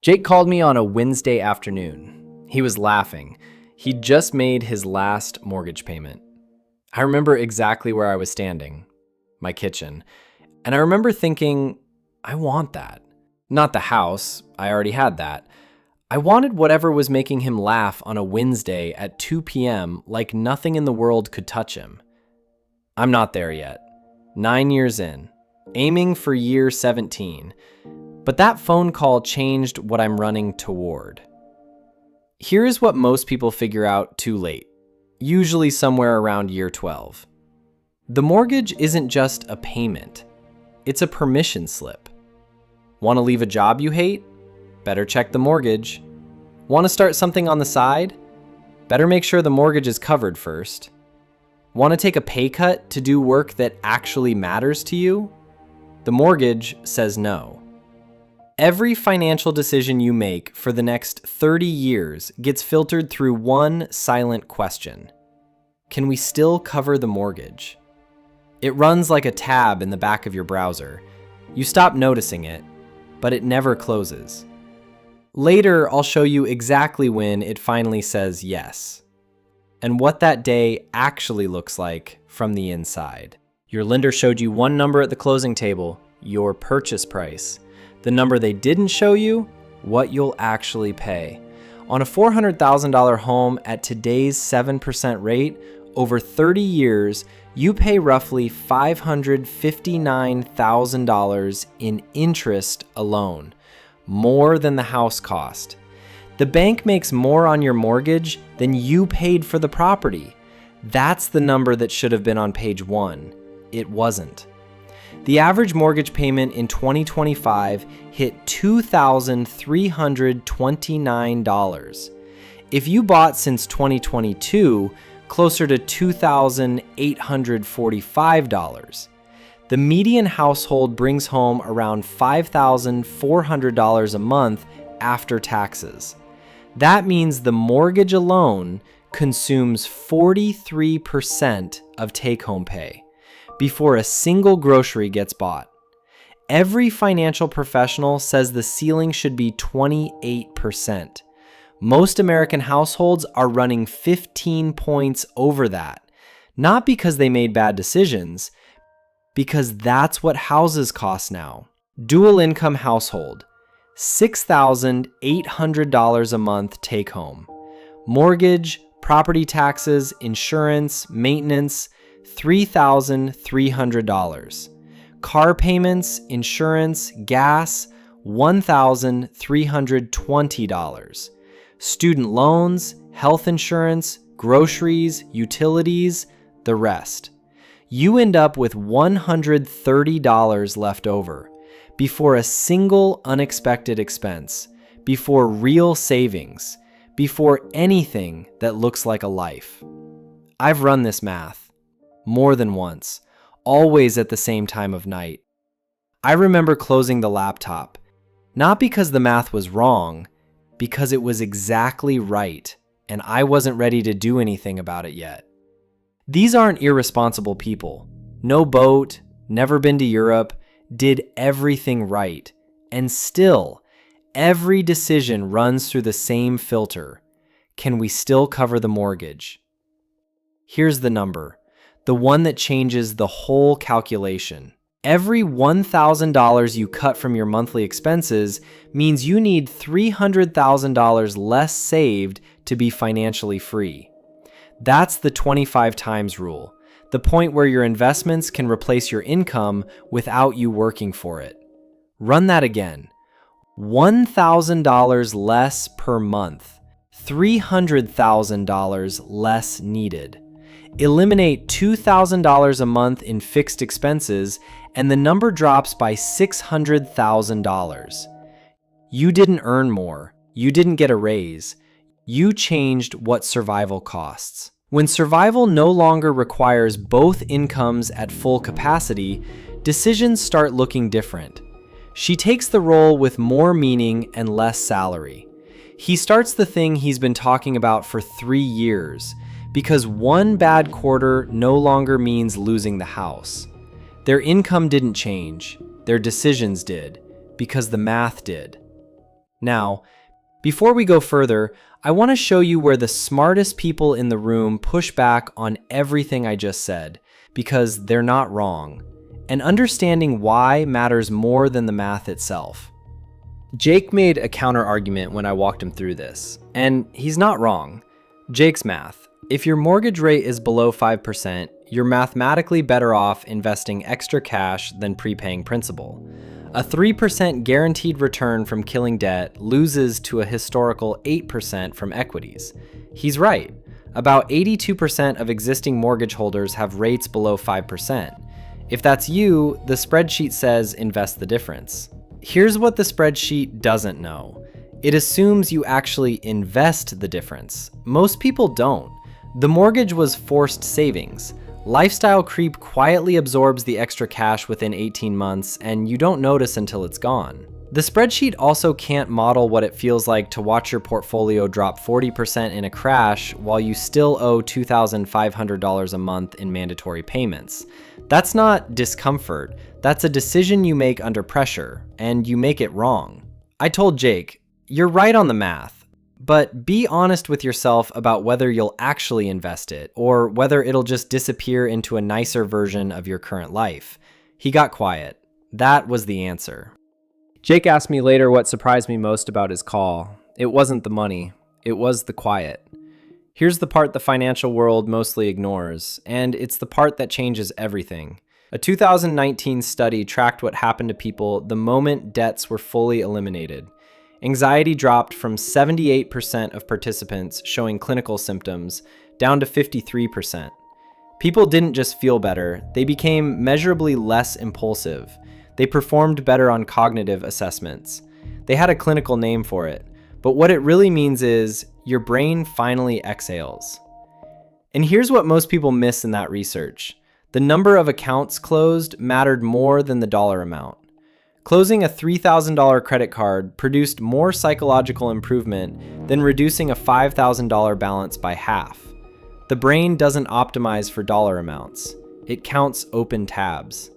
Jake called me on a Wednesday afternoon. He was laughing. He'd just made his last mortgage payment. I remember exactly where I was standing, my kitchen, and I remember thinking, I want that. Not the house, I already had that. I wanted whatever was making him laugh on a Wednesday at 2 p.m. like nothing in the world could touch him. I'm not there yet. 9 years in, aiming for year 17. But that phone call changed what I'm running toward. Here is what most people figure out too late, usually somewhere around year 12. The mortgage isn't just a payment, it's a permission slip. Want to leave a job you hate? Better check the mortgage. Want to start something on the side? Better make sure the mortgage is covered first. Want to take a pay cut to do work that actually matters to you? The mortgage says no. Every financial decision you make for the next 30 years gets filtered through one silent question. Can we still cover the mortgage? It runs like a tab in the back of your browser. You stop noticing it, but it never closes. Later, I'll show you exactly when it finally says yes, and what that day actually looks like from the inside. Your lender showed you one number at the closing table, your purchase price. The number they didn't show you, what you'll actually pay. On a $400,000 home at today's 7% rate, over 30 years, you pay roughly $559,000 in interest alone, more than the house cost. The bank makes more on your mortgage than you paid for the property. That's the number that should have been on page 1. It wasn't. The average mortgage payment in 2025 hit $2,329. If you bought since 2022, closer to $2,845. The median household brings home around $5,400 a month after taxes. That means the mortgage alone consumes 43% of take-home pay before a single grocery gets bought. Every financial professional says the ceiling should be 28%. Most American households are running 15 points over that, not because they made bad decisions, because that's what houses cost now. Dual income household, $6,800 a month take home. Mortgage, property taxes, insurance, maintenance, $3,300. Car payments, insurance, gas, $1,320. Student loans, health insurance, groceries, utilities, the rest. You end up with $130 left over before a single unexpected expense, before real savings, before anything that looks like a life. I've run this math more than once, always at the same time of night. I remember closing the laptop, not because the math was wrong, because it was exactly right, and I wasn't ready to do anything about it yet. These aren't irresponsible people. No boat, never been to Europe, did everything right, and still, every decision runs through the same filter. Can we still cover the mortgage? Here's the number. The one that changes the whole calculation. Every $1,000 you cut from your monthly expenses means you need $300,000 less saved to be financially free. That's the 25 times rule, the point where your investments can replace your income without you working for it. Run that again. $1,000 less per month, $300,000 less needed. Eliminate $2,000 a month in fixed expenses, and the number drops by $600,000. You didn't earn more. You didn't get a raise. You changed what survival costs. When survival no longer requires both incomes at full capacity, decisions start looking different. She takes the role with more meaning and less salary. He starts the thing he's been talking about for 3 years, because one bad quarter no longer means losing the house. Their income didn't change, their decisions did, because the math did. Now, before we go further, I want to show you where the smartest people in the room push back on everything I just said, because they're not wrong. And understanding why matters more than the math itself. Jake made a counter argument when I walked him through this, and he's not wrong. Jake's math. If your mortgage rate is below 5%, you're mathematically better off investing extra cash than prepaying principal. A 3% guaranteed return from killing debt loses to a historical 8% from equities. He's right. About 82% of existing mortgage holders have rates below 5%. If that's you, the spreadsheet says invest the difference. Here's what the spreadsheet doesn't know. It assumes you actually invest the difference. Most people don't. The mortgage was forced savings. Lifestyle creep quietly absorbs the extra cash within 18 months, and you don't notice until it's gone. The spreadsheet also can't model what it feels like to watch your portfolio drop 40% in a crash while you still owe $2,500 a month in mandatory payments. That's not discomfort. That's a decision you make under pressure, and you make it wrong. I told Jake, you're right on the math, but be honest with yourself about whether you'll actually invest it, or whether it'll just disappear into a nicer version of your current life. He got quiet. That was the answer. Jake asked me later what surprised me most about his call. It wasn't the money, it was the quiet. Here's the part the financial world mostly ignores, and it's the part that changes everything. A 2019 study tracked what happened to people the moment debts were fully eliminated. Anxiety dropped from 78% of participants showing clinical symptoms down to 53%. People didn't just feel better, they became measurably less impulsive. They performed better on cognitive assessments. They had a clinical name for it, but what it really means is your brain finally exhales. And here's what most people miss in that research. The number of accounts closed mattered more than the dollar amount. Closing a $3,000 credit card produced more psychological improvement than reducing a $5,000 balance by half. The brain doesn't optimize for dollar amounts. It counts open tabs.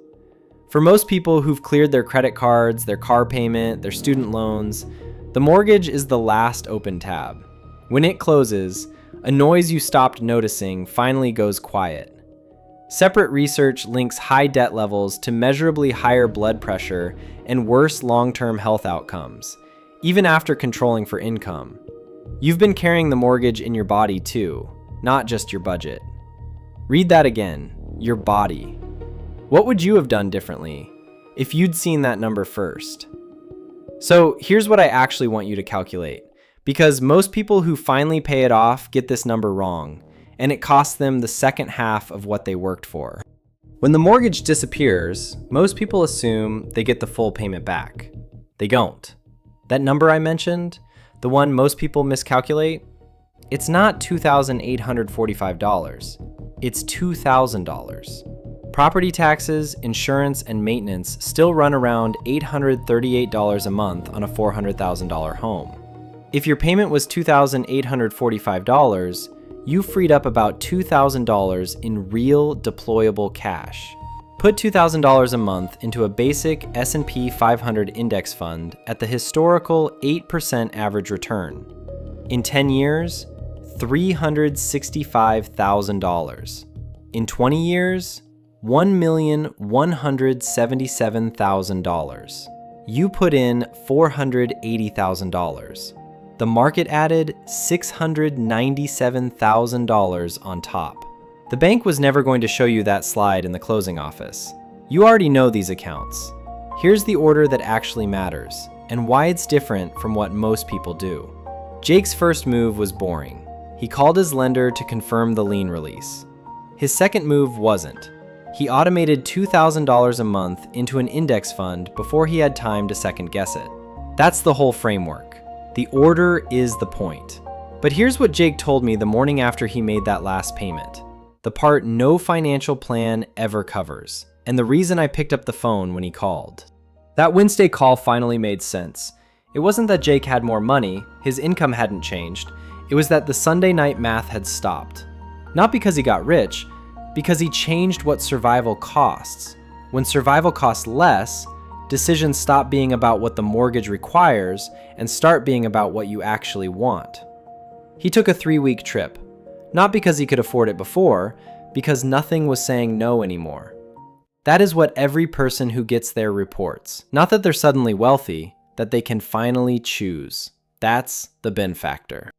For most people who've cleared their credit cards, their car payment, their student loans, the mortgage is the last open tab. When it closes, a noise you stopped noticing finally goes quiet. Separate research links high debt levels to measurably higher blood pressure and worse long-term health outcomes, even after controlling for income. You've been carrying the mortgage in your body too, not just your budget. Read that again, your body. What would you have done differently if you'd seen that number first? So here's what I actually want you to calculate, because most people who finally pay it off get this number wrong, and it costs them the second half of what they worked for. When the mortgage disappears, most people assume they get the full payment back. They don't. That number I mentioned, the one most people miscalculate, it's not $2,845. It's $2,000. Property taxes, insurance, and maintenance still run around $838 a month on a $400,000 home. If your payment was $2,845, you freed up about $2,000 in real deployable cash. Put $2,000 a month into a basic S&P 500 index fund at the historical 8% average return. In 10 years, $365,000. In 20 years, $1,177,000. You put in $480,000. The market added $697,000 on top. The bank was never going to show you that slide in the closing office. You already know these accounts. Here's the order that actually matters, and why it's different from what most people do. Jake's first move was boring. He called his lender to confirm the lien release. His second move wasn't. He automated $2,000 a month into an index fund before he had time to second guess it. That's the whole framework. The order is the point. But here's what Jake told me the morning after he made that last payment. The part no financial plan ever covers, and the reason I picked up the phone when he called. That Wednesday call finally made sense. It wasn't that Jake had more money, his income hadn't changed. It was that the Sunday night math had stopped. Not because he got rich, because he changed what survival costs. When survival costs less, decisions stop being about what the mortgage requires and start being about what you actually want. He took a 3-week trip, not because he could afford it before, because nothing was saying no anymore. That is what every person who gets there reports. Not that they're suddenly wealthy, that they can finally choose. That's the Ben factor.